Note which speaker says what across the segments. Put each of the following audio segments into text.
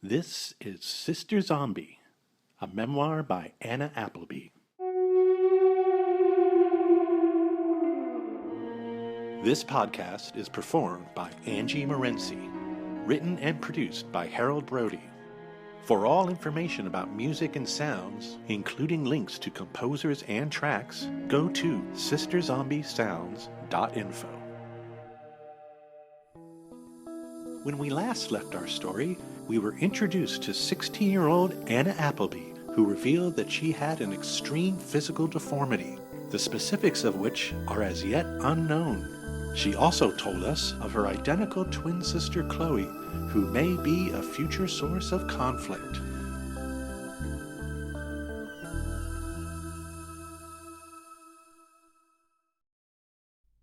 Speaker 1: This is Sister Zombie, a memoir by Anna Appleby. This podcast is performed by Angie Morency, written and produced by Harold Brody. For all information about music and sounds, including links to composers and tracks, go to sisterzombiessounds.info. When we last left our story, we were introduced to 16-year-old Anna Appleby, who revealed that she had an extreme physical deformity, the specifics of which are as yet unknown. She also told us of her identical twin sister Chloe, who may be a future source of conflict.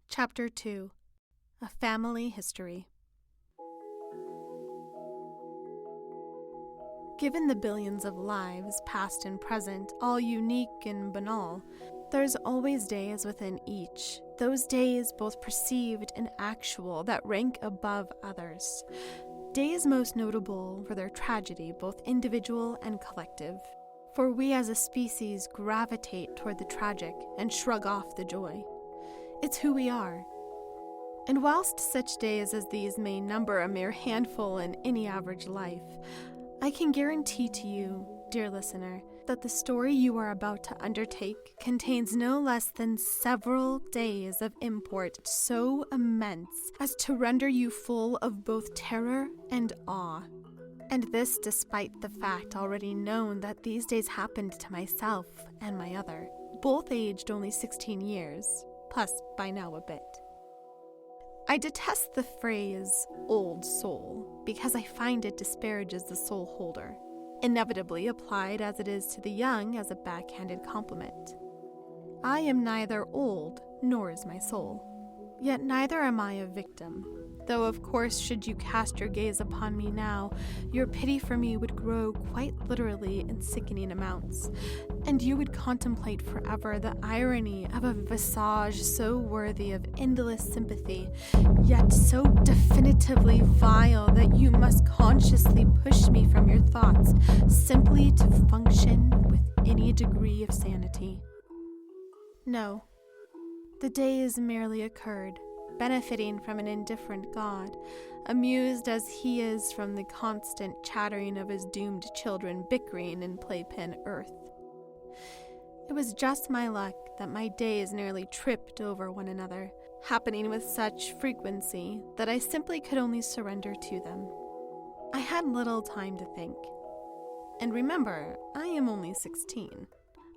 Speaker 2: Chapter 2. A Family History. Given the billions of lives, past and present, all unique and banal, there's always days within each, those days both perceived and actual that rank above others. Days most notable for their tragedy, both individual and collective. For we as a species gravitate toward the tragic and shrug off the joy. It's who we are. And whilst such days as these may number a mere handful in any average life, I can guarantee to you, dear listener, that the story you are about to undertake contains no less than several days of import so immense as to render you full of both terror and awe. And this despite the fact already known that these days happened to myself and my other, both aged only 16 years, plus by now a bit. I detest the phrase, old soul, because I find it disparages the soul holder, inevitably applied as it is to the young as a backhanded compliment. I am neither old, nor is my soul. Yet neither am I a victim, though of course should you cast your gaze upon me now, your pity for me would grow quite literally in sickening amounts, and you would contemplate forever the irony of a visage so worthy of endless sympathy, yet so definitively vile that you must consciously push me from your thoughts simply to function with any degree of sanity. No. The days merely occurred, benefiting from an indifferent God, amused as he is from the constant chattering of his doomed children bickering in playpen earth. It was just my luck that my days nearly tripped over one another, happening with such frequency that I simply could only surrender to them. I had little time to think. And remember, I am only 16.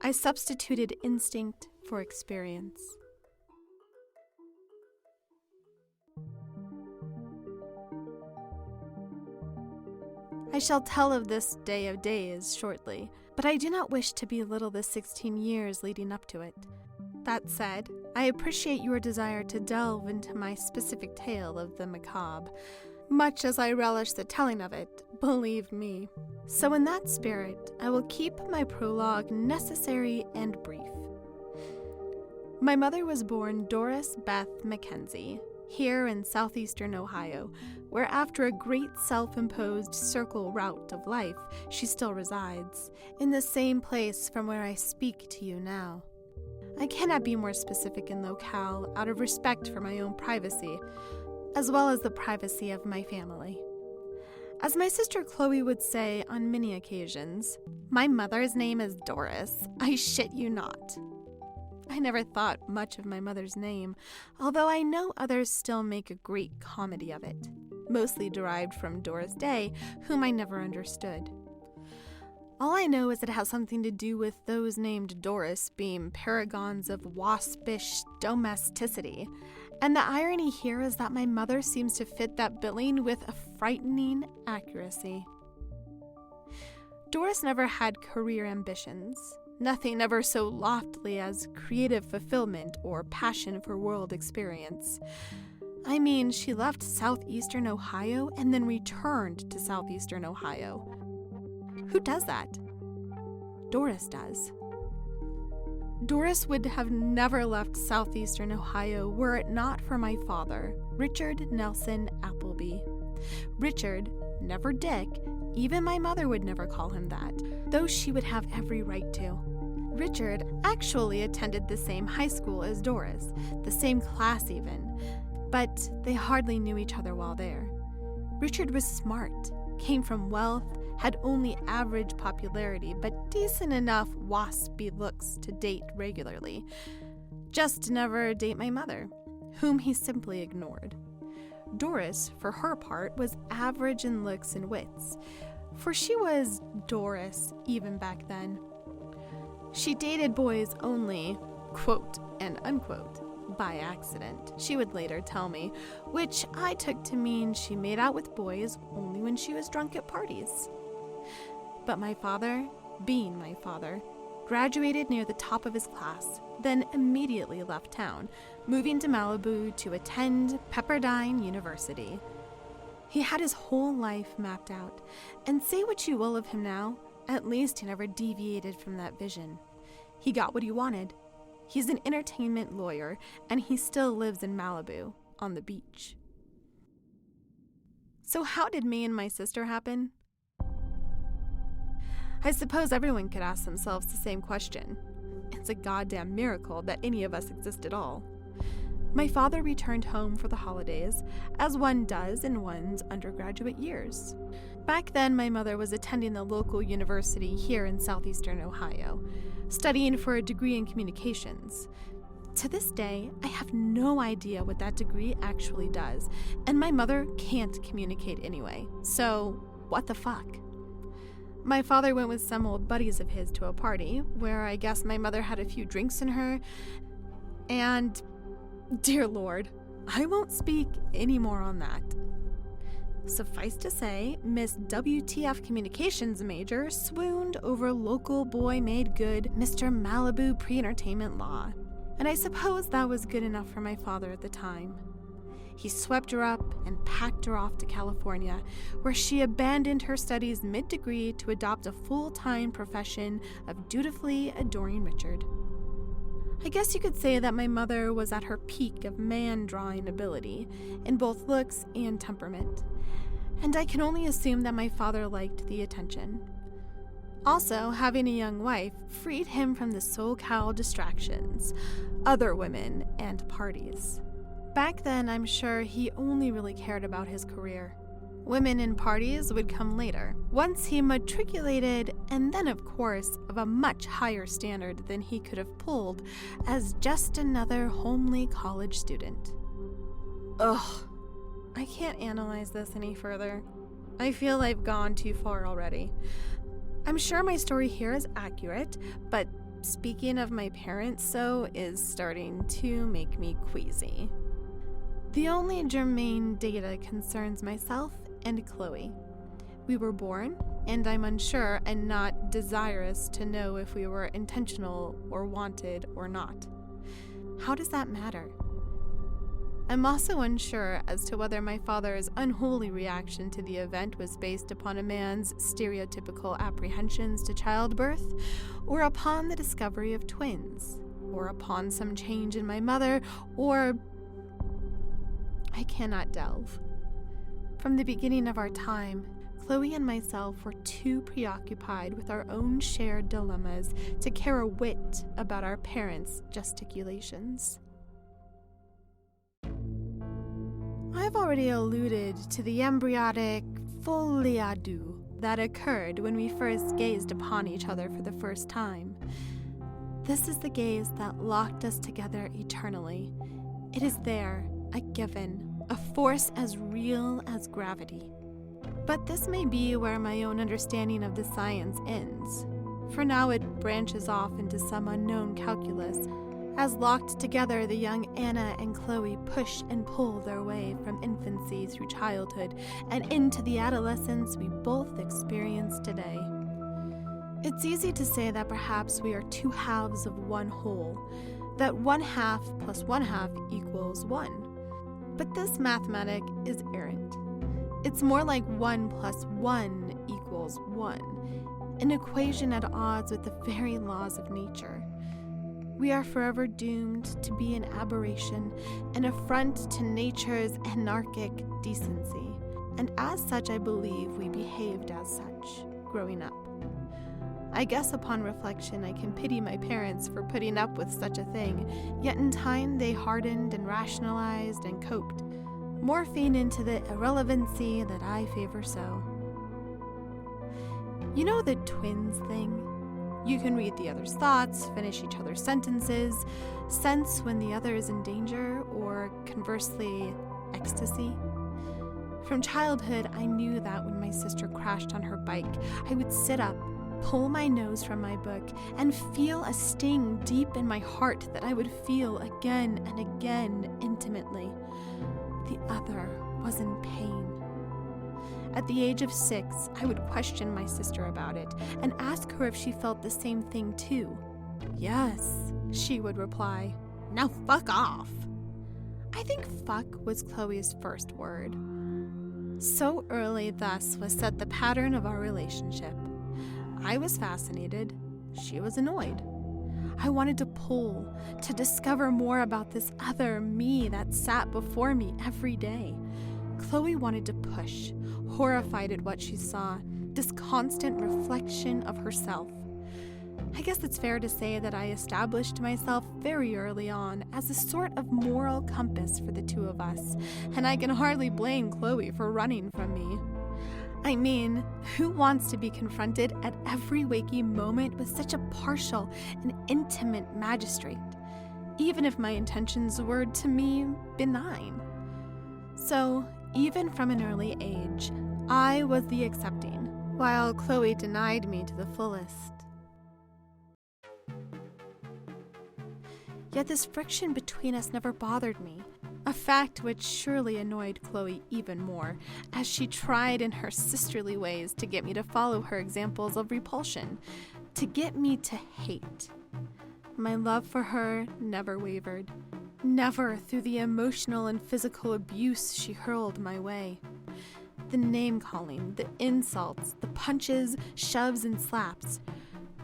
Speaker 2: I substituted instinct for experience. I shall tell of this day of days shortly, but I do not wish to belittle the 16 years leading up to it. That said, I appreciate your desire to delve into my specific tale of the macabre, much as I relish the telling of it, believe me. So in that spirit, I will keep my prologue necessary and brief. My mother was born Doris Beth Mackenzie, here in southeastern Ohio, where after a great self-imposed circle route of life, she still resides, in the same place from where I speak to you now. I cannot be more specific in locale out of respect for my own privacy, as well as the privacy of my family. As my sister Chloe would say on many occasions, my mother's name is Doris, I shit you not. I never thought much of my mother's name, although I know others still make a great comedy of it, mostly derived from Doris Day, whom I never understood. All I know is it has something to do with those named Doris being paragons of waspish domesticity, and the irony here is that my mother seems to fit that billing with a frightening accuracy. Doris never had career ambitions. Nothing ever so loftily as creative fulfillment or passion for world experience. I mean, she left southeastern Ohio and then returned to southeastern Ohio. Who does that? Doris does. Doris would have never left southeastern Ohio were it not for my father, Richard Nelson Appleby. Richard, never Dick, Even my mother would never call him that, though she would have every right to. Richard actually attended the same high school as Doris, the same class even, but they hardly knew each other while there. Richard was smart, came from wealth, had only average popularity, but decent enough waspy looks to date regularly. Just never date my mother, whom he simply ignored. Doris, for her part, was average in looks and wits, for she was Doris even back then. She dated boys only, quote and unquote, by accident, she would later tell me, which I took to mean she made out with boys only when she was drunk at parties. But my father, being my father, graduated near the top of his class, then immediately left town, moving to Malibu to attend Pepperdine University. He had his whole life mapped out, and say what you will of him now, at least he never deviated from that vision. He got what he wanted. He's an entertainment lawyer, and he still lives in Malibu, on the beach. So how did me and my sister happen? I suppose everyone could ask themselves the same question. It's a goddamn miracle that any of us exist at all. My father returned home for the holidays, as one does in one's undergraduate years. Back then, my mother was attending the local university here in southeastern Ohio, studying for a degree in communications. To this day, I have no idea what that degree actually does, and my mother can't communicate anyway, so what the fuck? My father went with some old buddies of his to a party, where I guess my mother had a few drinks in her, and, dear Lord, I won't speak any more on that. Suffice to say, Miss WTF Communications major swooned over local boy made good Mr. Malibu pre-entertainment law, and I suppose that was good enough for my father at the time. He swept her up and packed her off to California, where she abandoned her studies mid-degree to adopt a full-time profession of dutifully adoring Richard. I guess you could say that my mother was at her peak of man-drawing ability, in both looks and temperament, and I can only assume that my father liked the attention. Also, having a young wife freed him from the SoCal distractions, other women, and parties. Back then, I'm sure he only really cared about his career. Women and parties would come later, once he matriculated, and then, of course, of a much higher standard than he could have pulled as just another homely college student. Ugh, I can't analyze this any further. I feel I've gone too far already. I'm sure my story here is accurate, but speaking of my parents so is starting to make me queasy. The only germane data concerns myself and Chloe. We were born, and I'm unsure and not desirous to know if we were intentional or wanted or not. How does that matter? I'm also unsure as to whether my father's unholy reaction to the event was based upon a man's stereotypical apprehensions to childbirth, or upon the discovery of twins, or upon some change in my mother, or I cannot delve. From the beginning of our time, Chloe and myself were too preoccupied with our own shared dilemmas to care a whit about our parents' gesticulations. I've already alluded to the embryonic folie à deux that occurred when we first gazed upon each other for the first time. This is the gaze that locked us together eternally. It is there, a given, a force as real as gravity. But this may be where my own understanding of the science ends. For now it branches off into some unknown calculus, as locked together the young Anna and Chloe push and pull their way from infancy through childhood and into the adolescence we both experience today. It's easy to say that perhaps we are two halves of one whole, that 1/2 + 1/2 = 1. But this mathematic is errant. It's more like 1 + 1 = 1, an equation at odds with the very laws of nature. We are forever doomed to be an aberration, an affront to nature's anarchic decency. and as such I believe we behaved as such, growing up. I guess upon reflection I can pity my parents for putting up with such a thing, yet in time they hardened and rationalized and coped, morphing into the irrelevancy that I favor so. You know the twins thing? You can read the other's thoughts, finish each other's sentences, sense when the other is in danger, or conversely, ecstasy. From childhood, I knew that when my sister crashed on her bike, I would sit up, pull my nose from my book, and feel a sting deep in my heart that I would feel again and again intimately. The other was in pain. At the age of 6, I would question my sister about it and ask her if she felt the same thing too. Yes, she would reply. Now fuck off. I think fuck was Chloe's first word. So early thus was set the pattern of our relationship. I was fascinated. She was annoyed. I wanted to pull, to discover more about this other me that sat before me every day. Chloe wanted to push, horrified at what she saw, this constant reflection of herself. I guess it's fair to say that I established myself very early on as a sort of moral compass for the two of us, and I can hardly blame Chloe for running from me. I mean, who wants to be confronted at every waking moment with such a partial and intimate magistrate, even if my intentions were, to me, benign? So, even from an early age, I was the accepting, while Chloe denied me to the fullest. Yet this friction between us never bothered me, a fact which surely annoyed Chloe even more, as she tried in her sisterly ways to get me to follow her examples of repulsion, to get me to hate. My love for her never wavered, never through the emotional and physical abuse she hurled my way. The name-calling, the insults, the punches, shoves, and slaps,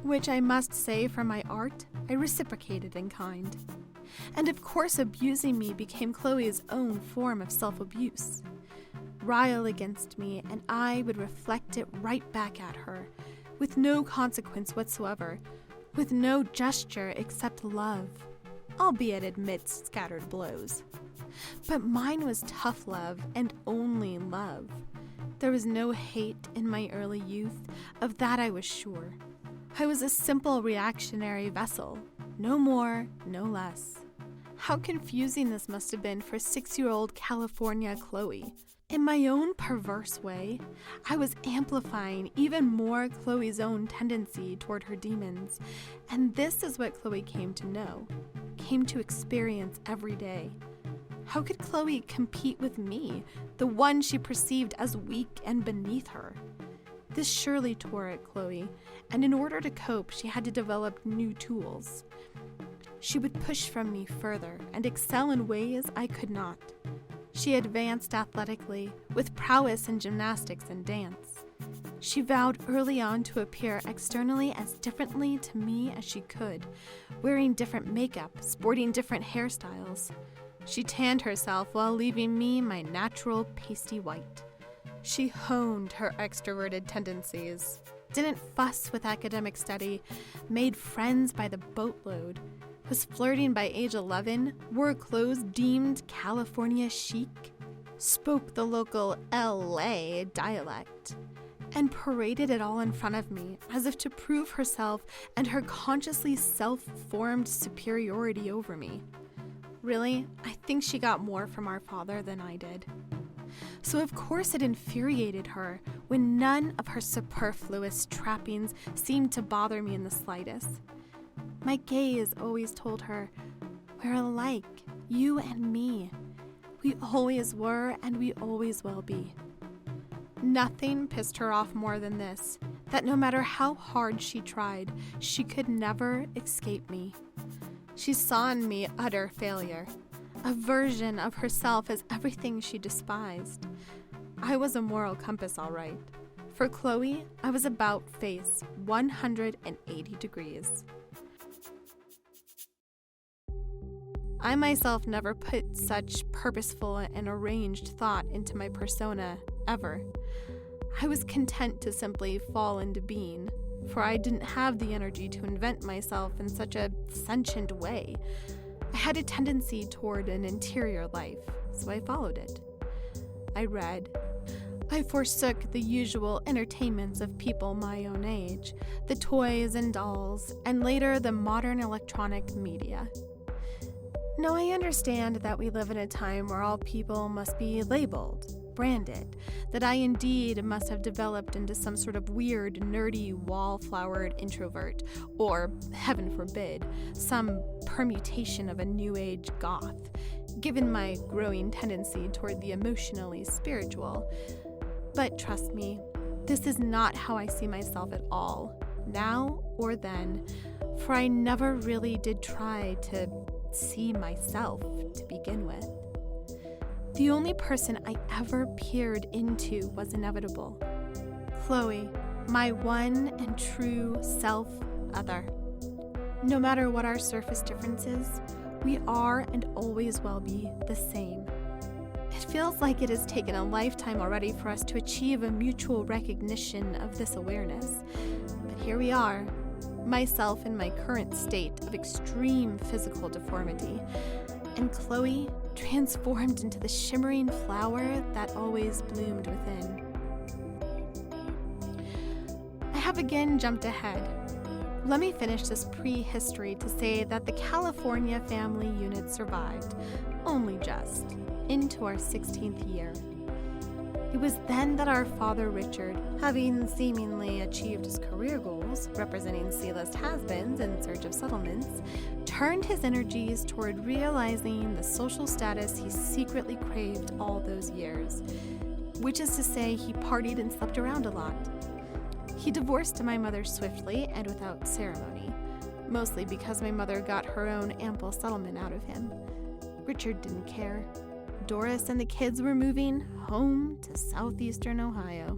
Speaker 2: which I must say for my art, I reciprocated in kind. And of course abusing me became Chloe's own form of self-abuse. Rile against me, and I would reflect it right back at her, with no consequence whatsoever, with no gesture except love, albeit amidst scattered blows. But mine was tough love and only love. There was no hate in my early youth, of that I was sure. I was a simple reactionary vessel, no more, no less. How confusing this must have been for 6-year-old California Chloe. In my own perverse way, I was amplifying even more Chloe's own tendency toward her demons, and this is what Chloe came to know, came to experience every day. How could Chloe compete with me, the one she perceived as weak and beneath her? This surely tore at Chloe, and in order to cope, she had to develop new tools. She would push from me further and excel in ways I could not. She advanced athletically, with prowess in gymnastics and dance. She vowed early on to appear externally as differently to me as she could, wearing different makeup, sporting different hairstyles. She tanned herself while leaving me my natural pasty white. She honed her extroverted tendencies, didn't fuss with academic study, made friends by the boatload, was flirting by age 11, wore clothes deemed California chic, spoke the local LA dialect, and paraded it all in front of me as if to prove herself and her consciously self-formed superiority over me. Really, I think she got more from our father than I did. So of course it infuriated her when none of her superfluous trappings seemed to bother me in the slightest. My gaze always told her, we're alike, you and me. We always were and we always will be. Nothing pissed her off more than this, that no matter how hard she tried, she could never escape me. She saw in me utter failure, a version of herself as everything she despised. I was a moral compass, all right. For Chloe, I was about face 180 degrees. I myself never put such purposeful and arranged thought into my persona ever. I was content to simply fall into being, for I didn't have the energy to invent myself in such a sentient way. I had a tendency toward an interior life, so I followed it. I read. I forsook the usual entertainments of people my own age, the toys and dolls, and later the modern electronic media. Now I understand that we live in a time where all people must be labeled, branded, that I indeed must have developed into some sort of weird, nerdy, wallflowered introvert, or, heaven forbid, some permutation of a new age goth, given my growing tendency toward the emotionally spiritual. But trust me, this is not how I see myself at all, now or then, for I never really did try to see myself to begin with. The only person I ever peered into was inevitable. Chloe, my one and true self-other. No matter what our surface differences, we are and always will be the same. It feels like it has taken a lifetime already for us to achieve a mutual recognition of this awareness. But here we are, myself in my current state of extreme physical deformity, and Chloe transformed into the shimmering flower that always bloomed within. I have again jumped ahead. Let me finish this prehistory to say that the California family unit survived, only just, into our 16th year. It was then that our father Richard, having seemingly achieved his career goals, representing C-list has-beens in search of settlements, turned his energies toward realizing the social status he secretly craved all those years, which is to say he partied and slept around a lot. He divorced my mother swiftly and without ceremony, mostly because my mother got her own ample settlement out of him. Richard didn't care. Doris and the kids were moving home to southeastern Ohio.